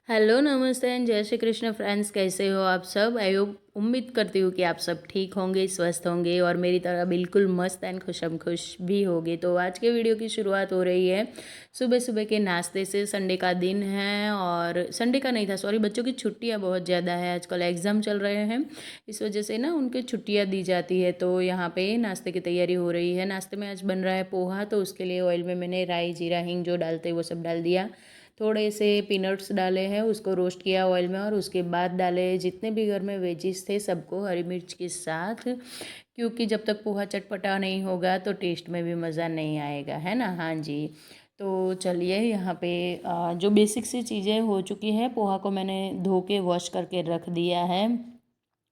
Hello, नमस्ते and जय Shri Krishna friends. कैसे हो आप सब? आई होप, उम्मीद करती हूँ कि आप सब ठीक होंगे, स्वस्थ होंगे और मेरी तरह बिल्कुल मस्त एंड खुशम खुश भी होंगे। तो आज के वीडियो की शुरुआत हो रही है सुबह सुबह के नाश्ते से। संडे का दिन है और संडे का नहीं था, सॉरी, बच्चों की छुट्टियाँ बहुत ज़्यादा है। आजकल एग्ज़ाम चल रहे हैं, इस वजह से ना उनके छुट्टियाँ दी जाती है। तो यहाँ पे नाश्ते की तैयारी हो रही है। नाश्ते में आज बन रहा है पोहा, तो उसके लिए ऑयल में मैंने राई, जीरा, हींग जो डालते हैं वो सब डाल दिया। थोड़े से पीनट्स डाले हैं, उसको रोस्ट किया ऑयल में, और उसके बाद डाले जितने भी घर में वेजिस थे सबको हरी मिर्च के साथ, क्योंकि जब तक पोहा चटपटा नहीं होगा तो टेस्ट में भी मज़ा नहीं आएगा, है ना। हाँ जी। तो चलिए, यहाँ पे जो बेसिक सी चीज़ें हो चुकी हैं। पोहा को मैंने धो के वॉश करके रख दिया है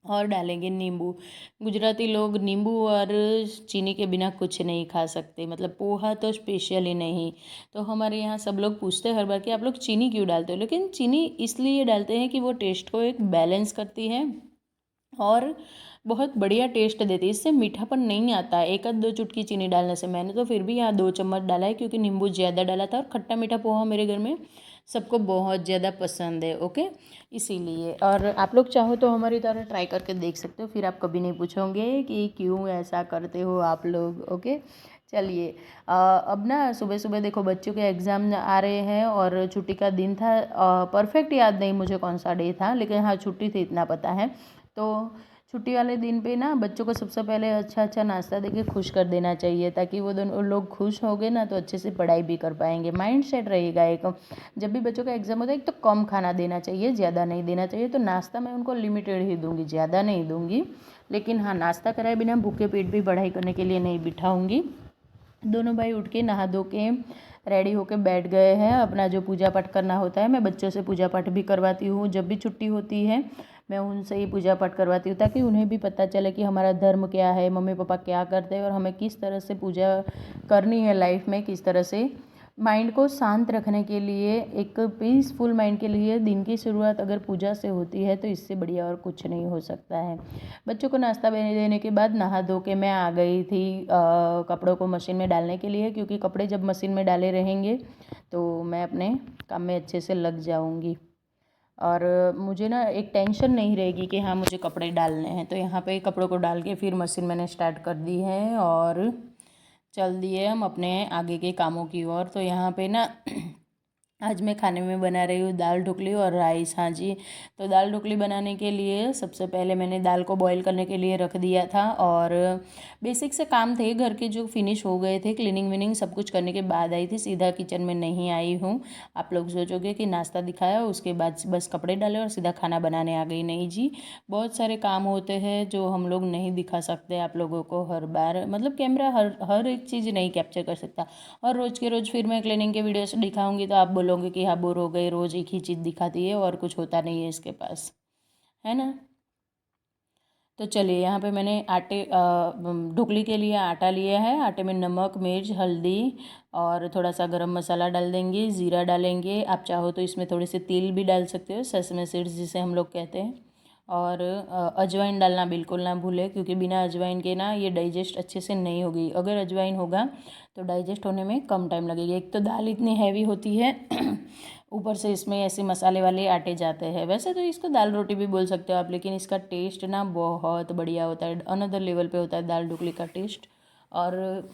और डालेंगे नींबू। गुजराती लोग नींबू और चीनी के बिना कुछ नहीं खा सकते, मतलब पोहा तो स्पेशली नहीं। तो हमारे यहाँ सब लोग पूछते हैं हर बार कि आप लोग चीनी क्यों डालते हो, लेकिन चीनी इसलिए डालते हैं कि वो टेस्ट को एक बैलेंस करती है और बहुत बढ़िया टेस्ट देती है। इससे मीठापन नहीं आता है एक आध दो चुटकी चीनी डालने से। मैंने तो फिर भी यहाँ 2 चम्मच डाला है, क्योंकि नींबू ज़्यादा डाला था और खट्टा मीठा पोहा मेरे घर में सबको बहुत ज़्यादा पसंद है। ओके, इसीलिए। और आप लोग चाहो तो हमारी तरह ट्राई करके देख सकते हो, फिर आप कभी नहीं पूछोगे कि क्यों ऐसा करते हो आप लोग। ओके, चलिए। अब ना सुबह सुबह देखो, बच्चों के एग्ज़ाम आ रहे हैं और छुट्टी का दिन था। परफेक्ट याद नहीं मुझे कौन सा डे था, लेकिन हाँ छुट्टी थी, इतना पता है। तो छुट्टी वाले दिन पे ना बच्चों को सबसे पहले अच्छा अच्छा नाश्ता देके खुश कर देना चाहिए, ताकि वो दोनों लोग खुश हो गए ना तो अच्छे से पढ़ाई भी कर पाएंगे, माइंड सेट रहेगा एक। जब भी बच्चों का एग्ज़ाम होता है, एक तो कम खाना देना चाहिए, ज़्यादा नहीं देना चाहिए। तो नाश्ता मैं उनको लिमिटेड ही दूंगी, ज़्यादा नहीं दूंगी। लेकिन हाँ, नाश्ता कराए बिना भूखे पेट भी पढ़ाई करने के लिए नहीं बिठाऊंगी। दोनों भाई उठ के नहा धो के रेडी होके बैठ गए हैं। अपना जो पूजा पाठ करना होता है, मैं बच्चों से पूजा पाठ भी करवाती हूँ। जब भी छुट्टी होती है मैं उनसे ही पूजा पाठ करवाती हूँ, ताकि उन्हें भी पता चले कि हमारा धर्म क्या है, मम्मी पापा क्या करते हैं और हमें किस तरह से पूजा करनी है लाइफ में, किस तरह से माइंड को शांत रखने के लिए, एक पीसफुल माइंड के लिए दिन की शुरुआत अगर पूजा से होती है तो इससे बढ़िया और कुछ नहीं हो सकता है। बच्चों को नाश्ता देने के बाद नहा धो के मैं आ गई थी कपड़ों को मशीन में डालने के लिए, क्योंकि कपड़े जब मशीन में डाले रहेंगे तो मैं अपने काम में अच्छे से लग जाऊंगी और मुझे ना एक टेंशन नहीं रहेगी कि हाँ मुझे कपड़े डालने हैं। तो यहाँ पे कपड़ों को डाल के फिर मशीन मैंने स्टार्ट कर दी है और चल दिए हम अपने आगे के कामों की ओर। तो यहाँ पे ना आज मैं खाने में बना रही हूँ दाल ढोकली और राइस। हाँ जी। तो दाल ढोकली बनाने के लिए सबसे पहले मैंने दाल को बॉईल करने के लिए रख दिया था, और बेसिक से काम थे घर के जो फिनिश हो गए थे, क्लीनिंग विनिंग सब कुछ करने के बाद आई थी, सीधा किचन में नहीं आई हूँ। आप लोग सोचोगे कि नाश्ता दिखाया उसके बाद बस कपड़े डाले और सीधा खाना बनाने आ गई, नहीं जी। बहुत सारे काम होते हैं जो हम लोग नहीं दिखा सकते आप लोगों को हर बार, मतलब कैमरा हर हर एक चीज़ नहीं कैप्चर कर सकता। और रोज़ के रोज़ फिर मैं क्लीनिंग के वीडियोस दिखाऊंगी तो आप बोलोगे कि हाँ बोर हो गए, रोज़ एक ही चीज़ दिखाती है और कुछ होता नहीं है इसके पास, है ना। तो चलिए, यहाँ पे मैंने ढोकली के लिए आटा लिया है। आटे में नमक, मिर्च, हल्दी और थोड़ा सा गरम मसाला डाल देंगे, ज़ीरा डालेंगे। आप चाहो तो इसमें थोड़े से तिल भी डाल सकते हो, सेसमे सीड्स जिसे हम लोग कहते हैं। और अजवाइन डालना बिल्कुल ना भूले, क्योंकि बिना अजवाइन के ना ये डाइजेस्ट अच्छे से नहीं होगी। अगर अजवाइन होगा तो डाइजेस्ट होने में कम टाइम लगेगा। एक तो दाल इतनी हैवी होती है ऊपर से इसमें ऐसे मसाले वाले आटे जाते हैं। वैसे तो इसको दाल रोटी भी बोल सकते हो आप, लेकिन इसका टेस्ट ना बहुत बढ़िया होता है, अनदर लेवल पे होता है दाल ढोकली का टेस्ट। और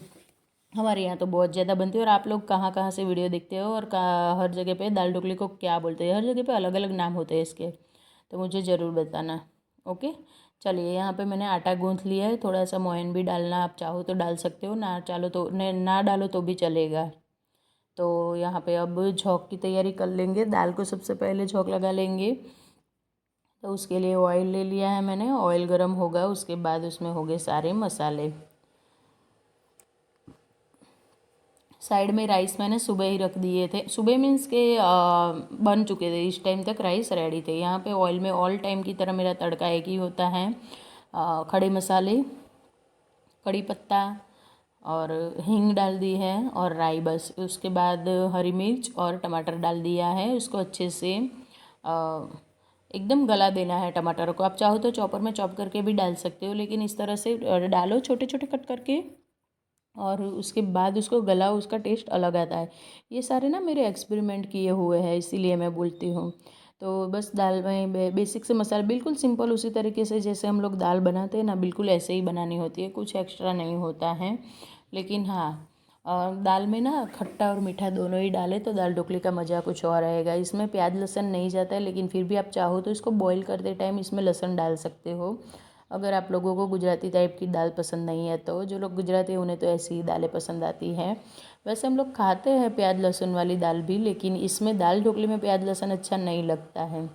हमारे यहाँ तो बहुत ज़्यादा बनती है। और आप लोग कहाँ कहाँ से वीडियो देखते हो और हर जगह पे दाल ढोकली को क्या बोलते हैं, हर जगह पे अलग अलग नाम होते हैं इसके, तो मुझे ज़रूर बताना। ओके, चलिए, यहाँ पे मैंने आटा गूँथ लिया है। थोड़ा सा मोयन भी डालना आप चाहो तो डाल सकते हो, ना चालो तो ना डालो तो भी चलेगा। तो यहाँ पे अब झोंक की तैयारी कर लेंगे। दाल को सबसे पहले झोंक लगा लेंगे। तो उसके लिए ऑयल ले लिया है मैंने। ऑयल गर्म होगा उसके बाद उसमें हो गए सारे मसाले। साइड में राइस मैंने सुबह ही रख दिए थे, सुबह मीन्स के बन चुके थे, इस टाइम तक राइस रेडी थे। यहाँ पे ऑयल में ऑल टाइम की तरह मेरा तड़का एक ही होता है। खड़े मसाले, कड़ी पत्ता और हींग डाल दी है और राई, बस। उसके बाद हरी मिर्च और टमाटर डाल दिया है। उसको अच्छे से एकदम गला देना है टमाटर को। आप चाहो तो चॉपर में चॉप करके भी डाल सकते हो, लेकिन इस तरह से डालो छोटे छोटे कट करके, और उसके बाद उसको गलाओ, उसका टेस्ट अलग आता है। ये सारे ना मेरे एक्सपेरिमेंट किए हुए हैं, इसीलिए मैं बोलती हूँ। तो बस दाल में बेसिक से मसाला बिल्कुल सिंपल उसी तरीके से जैसे हम लोग दाल बनाते हैं ना, बिल्कुल ऐसे ही बनानी होती है, कुछ एक्स्ट्रा नहीं होता है। लेकिन हाँ, दाल में ना खट्टा और मीठा दोनों ही डालें तो दाल ढोकली का मज़ा कुछ और रहेगा। इसमें प्याज लहसुन नहीं जाता है, लेकिन फिर भी आप चाहो तो इसको बॉईल करते टाइम इसमें लहसुन डाल सकते हो। अगर आप लोगों को गुजराती टाइप की दाल पसंद नहीं है तो, जो लोग गुजराती हैं उन्हें तो ऐसी ही दालें पसंद आती हैं। वैसे हम लोग खाते हैं प्याज लहसुन वाली दाल भी, लेकिन इसमें दाल ढोकली में प्याज लहसुन अच्छा नहीं लगता है।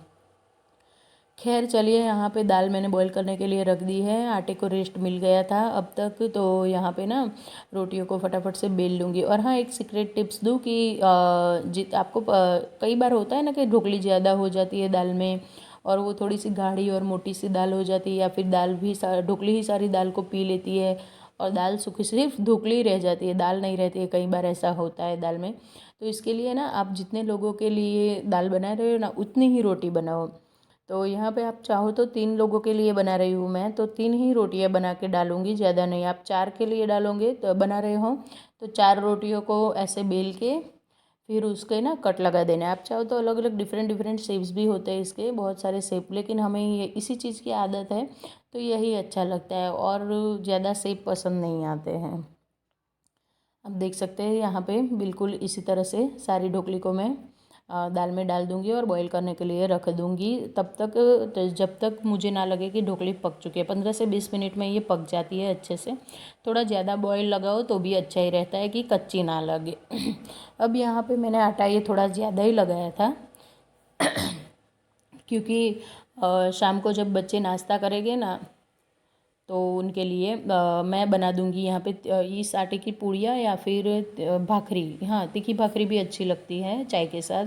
खैर चलिए, यहाँ पे दाल मैंने बॉईल करने के लिए रख दी है, आटे को रेस्ट मिल गया था अब तक। तो यहाँ पे ना रोटियों को फटाफट से बेल लूँगी। और हाँ, एक सीक्रेट टिप्स दूँ कि आपको कई बार होता है ना कि ढोकली ज़्यादा हो जाती है दाल में, और वो थोड़ी सी गाढ़ी और मोटी सी दाल हो जाती है, या फिर दाल भी ढोकली ही सारी दाल को पी लेती है और दाल सूखी सिर्फ ढोकली रह जाती है, दाल नहीं रहती है। कई बार ऐसा होता है दाल में। तो इसके लिए ना, आप जितने लोगों के लिए दाल बना रहे हो ना, उतनी ही रोटी बनाओ। तो यहाँ पे आप चाहो तो 3 लोगों के लिए बना रही हूँ मैं, तो 3 ही रोटियाँ बना के डालूँगी, ज़्यादा नहीं। आप 4 के लिए डालोगे तो बना रहे हो तो 4 रोटियों को ऐसे बेल के फिर उसके ना कट लगा देना है। आप चाहो तो अलग अलग डिफरेंट डिफरेंट शेप्स भी होते हैं इसके, बहुत सारे शेप, लेकिन हमें ये इसी चीज़ की आदत है तो यही अच्छा लगता है, और ज़्यादा शेप पसंद नहीं आते हैं। अब देख सकते हैं यहाँ पे बिल्कुल इसी तरह से सारी ढोकली को मैं दाल में डाल दूँगी और बॉईल करने के लिए रख दूँगी तब तक, जब तक मुझे ना लगे कि ढोकली पक चुकी है। 15 से 20 मिनट में ये पक जाती है अच्छे से। थोड़ा ज़्यादा बॉईल लगाओ तो भी अच्छा ही रहता है कि कच्ची ना लगे। अब यहाँ पे मैंने आटा ये थोड़ा ज़्यादा ही लगाया था क्योंकि शाम को जब बच्चे नाश्ता करेंगे ना, तो उनके लिए मैं बना दूंगी यहाँ पे इस आटे की पूड़ियाँ या फिर भाखरी। हाँ, तीखी भाखरी भी अच्छी लगती है चाय के साथ।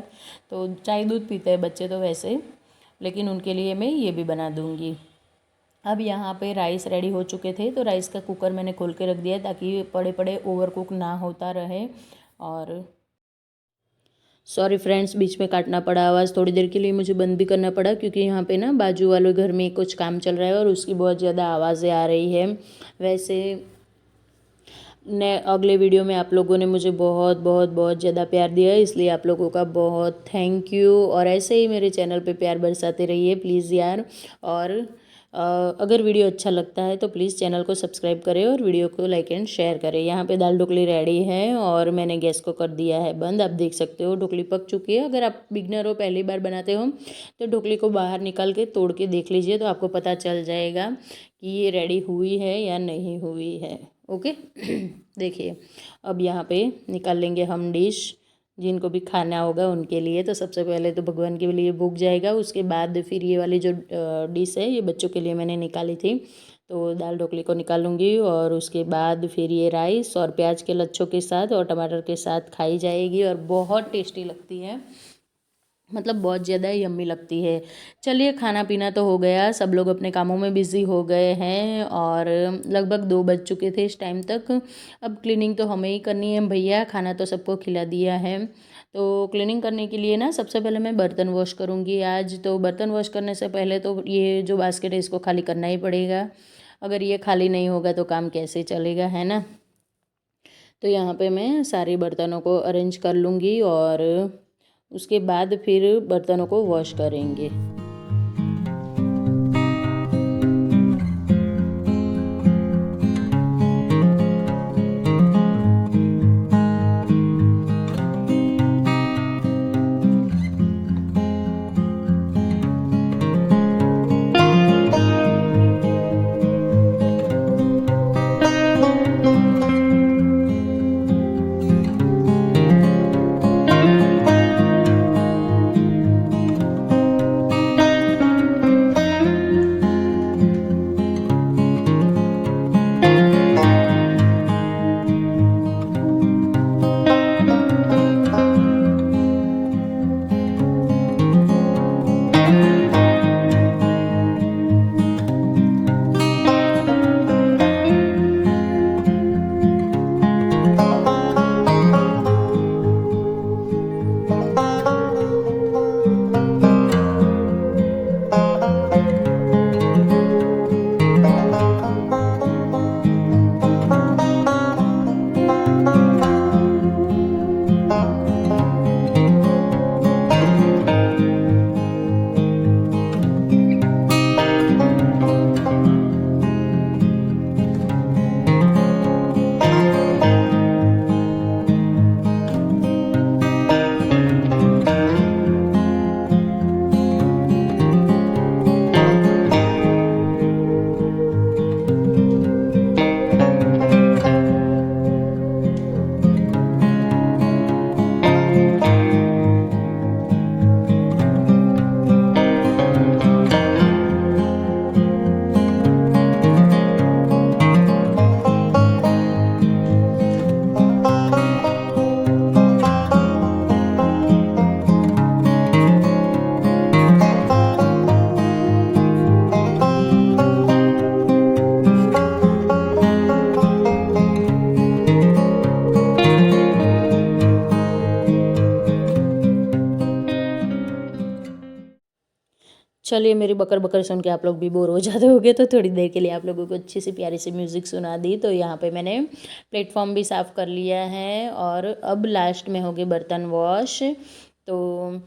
तो चाय दूध पीते हैं बच्चे तो वैसे, लेकिन उनके लिए मैं ये भी बना दूंगी। अब यहाँ पे राइस रेडी हो चुके थे, तो राइस का कुकर मैंने खोल के रख दिया ताकि पड़े पड़े ओवर कुक ना होता रहे। और सॉरी फ्रेंड्स, बीच में काटना पड़ा आवाज़, थोड़ी देर के लिए मुझे बंद भी करना पड़ा क्योंकि यहाँ पे ना बाजू वाले घर में कुछ काम चल रहा है और उसकी बहुत ज़्यादा आवाज़ें आ रही है। वैसे अगले वीडियो में आप लोगों ने मुझे बहुत बहुत बहुत ज़्यादा प्यार दिया है, इसलिए आप लोगों का बहुत थैंक यू। और ऐसे ही मेरे चैनल पे प्यार बरसाते रहिए प्लीज़ यार। और अगर वीडियो अच्छा लगता है तो प्लीज़ चैनल को सब्सक्राइब करें और वीडियो को लाइक एंड शेयर करें। यहाँ पे दाल ढोकली रेडी है और मैंने गैस को कर दिया है बंद। आप देख सकते हो ढोकली पक चुकी है। अगर आप बिगनर हो, पहली बार बनाते हो, तो ढोकली को बाहर निकाल के तोड़ के देख लीजिए, तो आपको पता चल जाएगा कि ये रेडी हुई है या नहीं हुई है। ओके देखिए, अब यहाँ पे निकाल लेंगे हम डिश। जिनको भी खाना होगा उनके लिए तो सबसे पहले तो भगवान के लिए भूख जाएगा, उसके बाद फिर ये वाली जो डिश है ये बच्चों के लिए मैंने निकाली थी, तो दाल ढोकली को निकालूंगी और उसके बाद फिर ये राइस और प्याज के लच्छों के साथ और टमाटर के साथ खाई जाएगी और बहुत टेस्टी लगती है, मतलब बहुत ज़्यादा यम्मी लगती है। चलिए, खाना पीना तो हो गया, सब लोग अपने कामों में बिज़ी हो गए हैं और लगभग 2 बज चुके थे इस टाइम तक। अब क्लीनिंग तो हमें ही करनी है भैया, खाना तो सबको खिला दिया है। तो क्लीनिंग करने के लिए ना सबसे पहले मैं बर्तन वॉश करूँगी आज। तो बर्तन वॉश करने से पहले तो ये जो बास्केट है इसको खाली करना ही पड़ेगा। अगर ये खाली नहीं होगा तो काम कैसे चलेगा, है ना। तो यहाँ पे मैं सारे बर्तनों को अरेंज कर लूँगी और उसके बाद फिर बर्तनों को वॉश करेंगे। चलिए, मेरी बकर बकर सुन के आप लोग भी बोर हो जाते होंगे, तो थोड़ी देर के लिए आप लोगों को अच्छी सी प्यारी सी म्यूज़िक सुना दी। तो यहाँ पे मैंने प्लेटफॉर्म भी साफ़ कर लिया है और अब लास्ट में हो गए बर्तन वॉश। तो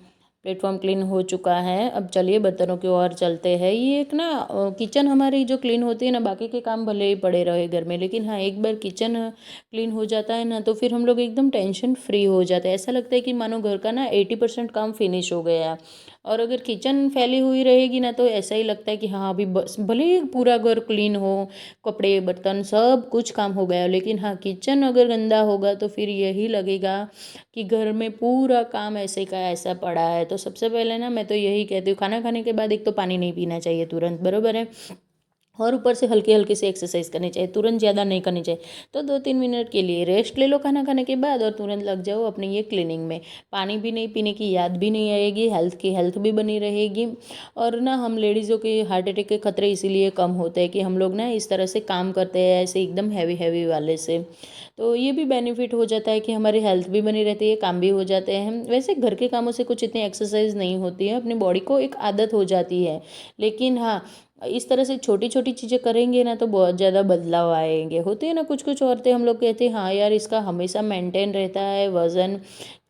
प्लेटफॉर्म क्लीन हो चुका है। अब चलिए बर्तनों की ओर चलते हैं। ये एक ना किचन हमारी जो क्लीन होती है ना, बाकी के काम भले ही पड़े रहे घर में, लेकिन हाँ एक बार किचन क्लीन हो जाता है ना, तो फिर हम लोग एकदम टेंशन फ्री हो जाते हैं। ऐसा लगता है कि मानो घर का ना 80% काम फिनिश हो गया है। और अगर किचन फैली हुई रहेगी ना, तो ऐसा ही लगता है कि हाँ अभी बस भले ही पूरा घर क्लीन हो, कपड़े बर्तन सब कुछ काम हो गया, लेकिन हाँ किचन अगर गंदा होगा तो फिर यही लगेगा कि घर में पूरा काम ऐसे का ऐसा पड़ा है। तो सबसे पहले ना मैं तो यही कहती हूँ, खाना खाने के बाद एक तो पानी नहीं पीना चाहिए तुरंत, बरोबर है। और ऊपर से हल्की हल्की सी एक्सरसाइज करनी चाहिए, तुरंत ज़्यादा नहीं करनी चाहिए। तो 2-3 मिनट के लिए रेस्ट ले लो खाना खाने के बाद और तुरंत लग जाओ अपनी ये क्लीनिंग में। पानी भी नहीं पीने की याद भी नहीं आएगी, हेल्थ की हेल्थ भी बनी रहेगी। और ना हम लेडीज़ों के हार्ट अटैक के खतरे इसीलिए कम होते हैं कि हम लोग ना इस तरह से काम करते हैं, ऐसे एकदम हैवी हैवी वाले से। तो ये भी बेनिफिट हो जाता है कि हमारी हेल्थ भी बनी रहती है, काम भी हो जाते हैं। वैसे घर के कामों से कुछ इतनी एक्सरसाइज नहीं होती है, अपनी बॉडी को एक आदत हो जाती है। लेकिन हाँ इस तरह से छोटी छोटी चीज़ें करेंगे ना, तो बहुत ज़्यादा बदलाव आएंगे। होते हैं ना कुछ कुछ औरतें, हम लोग कहते हैं हाँ यार इसका हमेशा मेंटेन रहता है वज़न,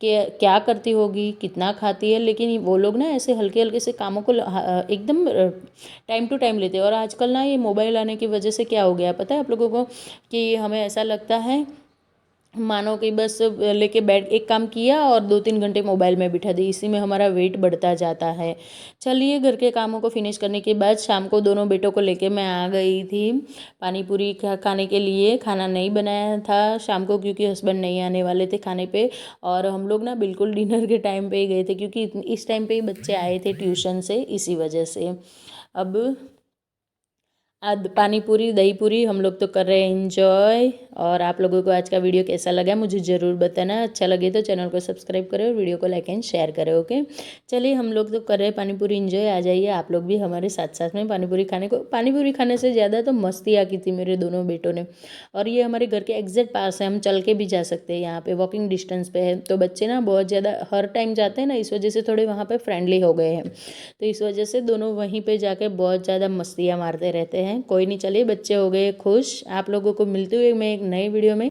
के क्या करती होगी, कितना खाती है, लेकिन वो लोग ना ऐसे हल्के हल्के से कामों को एकदम टाइम टू टाइम लेते हैं। और आजकल ना ये मोबाइल आने की वजह से क्या हो गया पता है आप लोगों को, कि हमें ऐसा लगता है मानो कि बस लेके बैठ एक काम किया और 2-3 घंटे मोबाइल में बिठा दी, इसी में हमारा वेट बढ़ता जाता है। चलिए घर के कामों को फिनिश करने के बाद शाम को दोनों बेटों को लेके मैं आ गई थी पानी पूरी खाने के लिए। खाना नहीं बनाया था शाम को क्योंकि हस्बैंड नहीं आने वाले थे खाने पे, और हम लोग ना बिल्कुल डिनर के टाइम पे ही गए थे क्योंकि इस टाइम पे ही बच्चे आए थे ट्यूशन से, इसी वजह से। अब आज पानी पूरी दही पूरी हम लोग तो कर रहे हैं एंजॉय। और आप लोगों को आज का वीडियो कैसा लगा मुझे ज़रूर बताना। अच्छा लगे तो चैनल को सब्सक्राइब करें और वीडियो को लाइक एंड शेयर करें, ओके। चलिए हम लोग तो कर रहे हैं पानी पूरी एंजॉय, आ जाइए आप लोग भी हमारे साथ साथ में पानी पूरी खाने को। पानी पूरी खाने से ज़्यादा तो मस्ती आ की थी मेरे दोनों बेटों ने। और ये हमारे घर के एग्जैक्ट पास है, हम चल के भी जा सकते हैं, यहाँ पे वॉकिंग डिस्टेंस पे है। तो बच्चे ना बहुत ज़्यादा हर टाइम जाते हैं ना, इस वजह से थोड़े वहाँ पर फ्रेंडली हो गए हैं। तो इस वजह से दोनों वहीं पे जाके बहुत ज़्यादा मस्तियाँ मारते रहते हैं। कोई नहीं, चलिए बच्चे हो गए खुश। आप लोगों को मिलते हुए मैं एक नए वीडियो में।